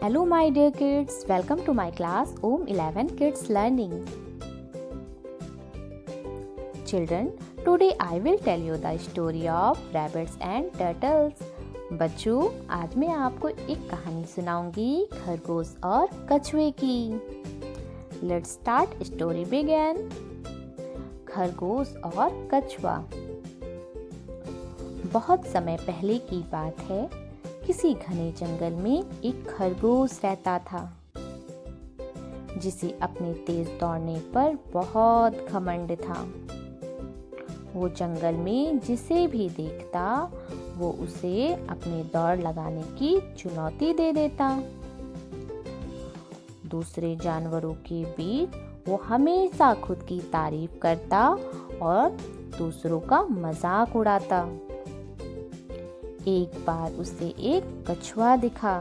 Hello my dear kids, welcome to my class Om 11 Kids Learning. Children, today I will tell you the story of rabbits and turtles. बच्चों, आज मैं आपको एक कहानी सुनाऊंगी खरगोश और कछुए की. Let's start story begin. खरगोश और कछुआ. बहुत समय पहले की बात है. किसी घने जंगल में एक खरगोश रहता था जिसे अपने तेज दौड़ने पर बहुत घमंड था. वो जंगल में जिसे भी देखता वो उसे अपनी दौड़ लगाने की चुनौती दे देता. दूसरे जानवरों के बीच वो हमेशा खुद की तारीफ करता और दूसरों का मजाक उड़ाता. एक बार उसे एक कछुआ दिखा.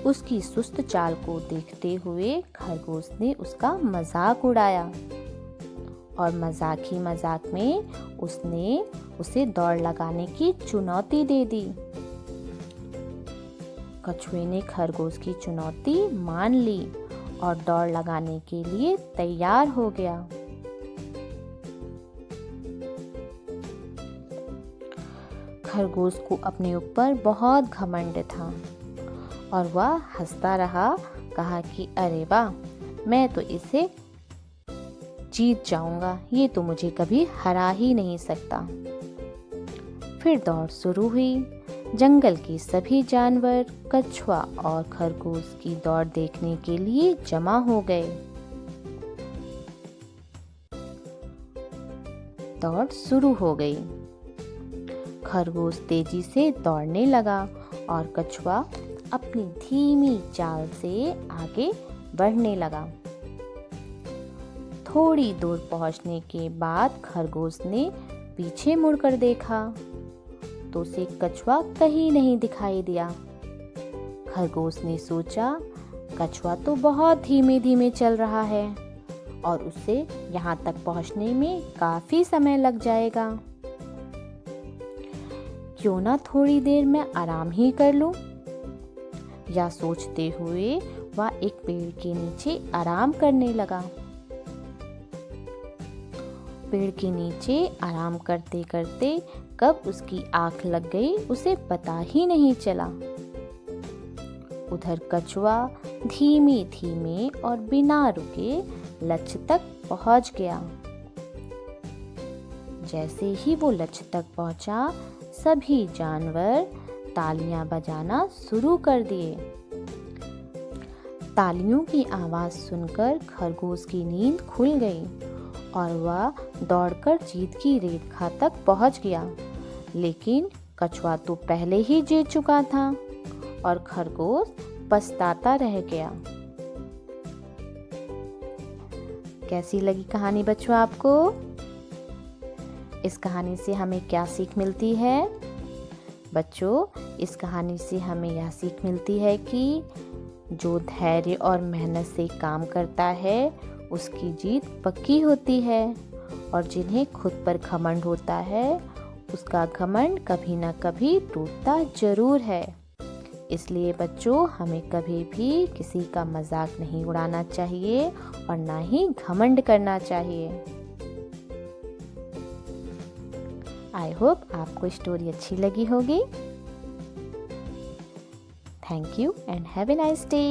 उसकी सुस्त चाल को देखते हुए खरगोश ने उसका मजाक उड़ाया और मजाक ही मजाक में उसने उसे दौड़ लगाने की चुनौती दे दी. कछुए ने खरगोश की चुनौती मान ली और दौड़ लगाने के लिए तैयार हो गया. खरगोश को अपने ऊपर बहुत घमंड था और वह हंसता रहा. कहा कि अरे वाह, मैं तो इसे जीत जाऊंगा, ये तो मुझे कभी हरा ही नहीं सकता. फिर दौड़ शुरू हुई. जंगल के सभी जानवर कछुआ और खरगोश की दौड़ देखने के लिए जमा हो गए. दौड़ शुरू हो गई. खरगोश तेजी से दौड़ने लगा और कछुआ अपनी धीमी चाल से आगे बढ़ने लगा. थोड़ी दूर पहुंचने के बाद खरगोश ने पीछे मुड़कर देखा तो उसे कछुआ कहीं नहीं दिखाई दिया. खरगोश ने सोचा, कछुआ तो बहुत धीमे धीमे चल रहा है और उसे यहाँ तक पहुँचने में काफी समय लग जाएगा. क्यों ना थोड़ी देर में आराम ही कर लूं. या सोचते हुए वह एक पेड़ के नीचे आराम करने लगा. पेड़ के नीचे आराम करते करते कब उसकी आंख लग गई उसे पता ही नहीं चला. उधर कछुआ धीमे धीमे और बिना रुके लक्ष्य तक पहुंच गया. जैसे ही वो लक्ष्य तक पहुंचा सभी जानवर तालियां बजाना शुरू कर दिए. तालियों की आवाज सुनकर खरगोश की नींद खुल गई और वह दौड़कर जीत की रेखा तक पहुंच गया. लेकिन कछुआ तो पहले ही जीत चुका था और खरगोश पछताता रह गया. कैसी लगी कहानी बच्चों आपको? इस कहानी से हमें क्या सीख मिलती है? बच्चों, इस कहानी से हमें यह सीख मिलती है कि जो धैर्य और मेहनत से काम करता है उसकी जीत पक्की होती है और जिन्हें खुद पर घमंड होता है उसका घमंड कभी ना कभी टूटता जरूर है. इसलिए बच्चों, हमें कभी भी किसी का मजाक नहीं उड़ाना चाहिए और ना ही घमंड करना चाहिए. आई होप आपको स्टोरी अच्छी लगी होगी. Thank you and have a nice day.